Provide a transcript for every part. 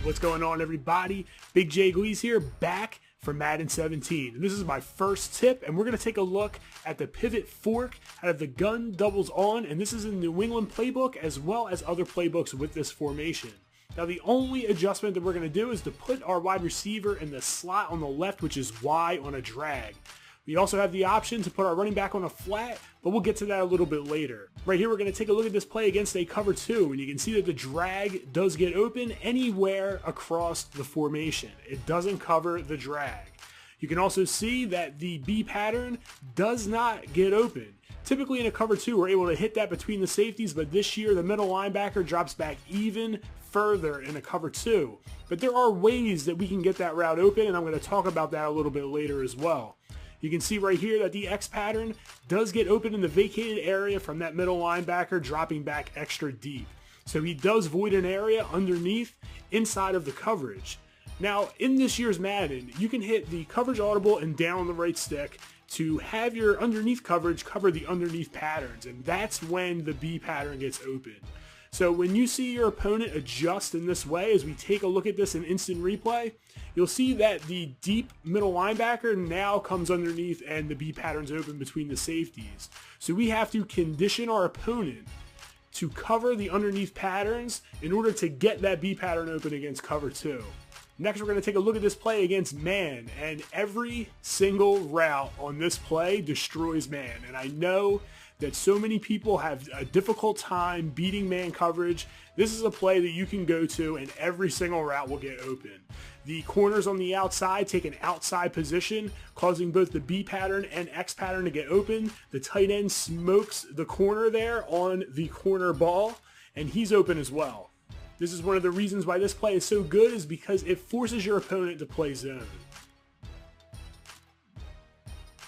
What's going on, everybody? Big J Gleez here, back for Madden 17. And this is my first tip, and we're going to take a look at the pivot fork out of the gun doubles on, and this is in the New England playbook as well as other playbooks with this formation. Now, the only adjustment that we're going to do is to put our wide receiver in the slot on the left, which is Y on a drag. We also have the option to put our running back on a flat, but we'll get to that a little bit later. Right here, we're going to take a look at this play against a cover 2, and you can see that the drag does get open anywhere across the formation. It doesn't cover the drag. You can also see that the B pattern does not get open. Typically in a cover 2, we're able to hit that between the safeties, but this year the middle linebacker drops back even further in a cover 2. But there are ways that we can get that route open, and I'm going to talk about that a little bit later as well. You can see right here that the X pattern does get open in the vacated area from that middle linebacker dropping back extra deep. So he does void an area underneath inside of the coverage. Now, in this year's Madden, you can hit the coverage audible and down on the right stick to have your underneath coverage cover the underneath patterns, and that's when the B pattern gets open. So when you see your opponent adjust in this way, as we take a look at this in instant replay, you'll see that the deep middle linebacker now comes underneath and the B pattern's open between the safeties. So we have to condition our opponent to cover the underneath patterns in order to get that B pattern open against cover 2. Next, we're going to take a look at this play against man, and every single route on this play destroys man. And I know that so many people have a difficult time beating man coverage. This is a play that you can go to and every single route will get open. The corners on the outside take an outside position, causing both the B pattern and X pattern to get open. The tight end smokes the corner there on the corner ball, and he's open as well. This is one of the reasons why this play is so good, is because it forces your opponent to play zone.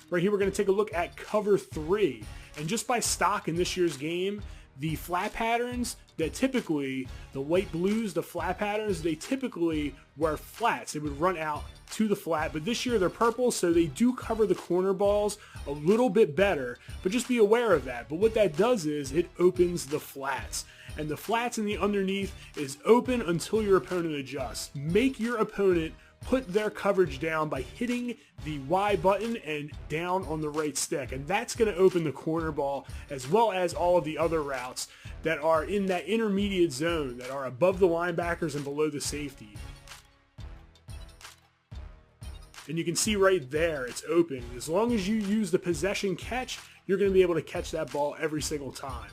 Right here, we're going to take a look at cover 3. And just by stock in this year's game, the flat patterns that typically, the white blues, the flat patterns, they typically were flats. They would run out to the flat, but this year they're purple, so they do cover the corner balls a little bit better, but just be aware of that. But what that does is it opens the flats, and the flats in the underneath is open until your opponent adjusts. Make your opponent put their coverage down by hitting the Y button and down on the right stick, and that's going to open the corner ball as well as all of the other routes that are in that intermediate zone that are above the linebackers and below the safety. And you can see right there it's open. As long as you use the possession catch, you're going to be able to catch that ball every single time.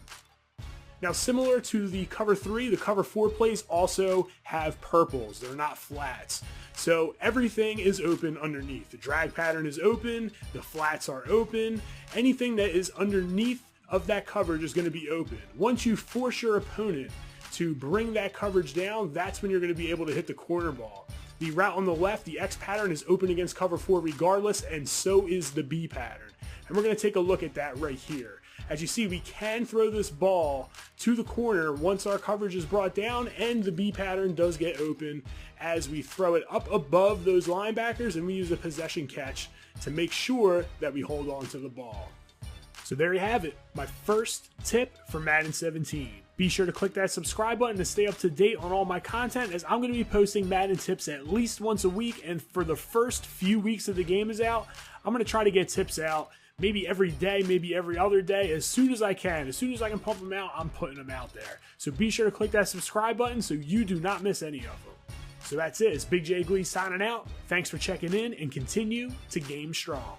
Now, similar to the cover 3, the cover 4 plays also have purples. They're not flats. So everything is open underneath. The drag pattern is open. The flats are open. Anything that is underneath of that coverage is going to be open. Once you force your opponent to bring that coverage down, that's when you're going to be able to hit the corner ball. The route on the left, the X pattern, is open against cover 4 regardless, and so is the B pattern. And we're going to take a look at that right here. As you see, we can throw this ball to the corner once our coverage is brought down, and the B pattern does get open as we throw it up above those linebackers, and we use a possession catch to make sure that we hold on to the ball. So there you have it, my first tip for Madden 17. Be sure to click that subscribe button to stay up to date on all my content, as I'm going to be posting Madden tips at least once a week, and for the first few weeks that the game is out, I'm going to try to get tips out maybe every day, maybe every other day, as soon as I can. As soon as I can pump them out, I'm putting them out there. So be sure to click that subscribe button so you do not miss any of them. So that's it. It's Big J Gleez signing out. Thanks for checking in, and continue to game strong.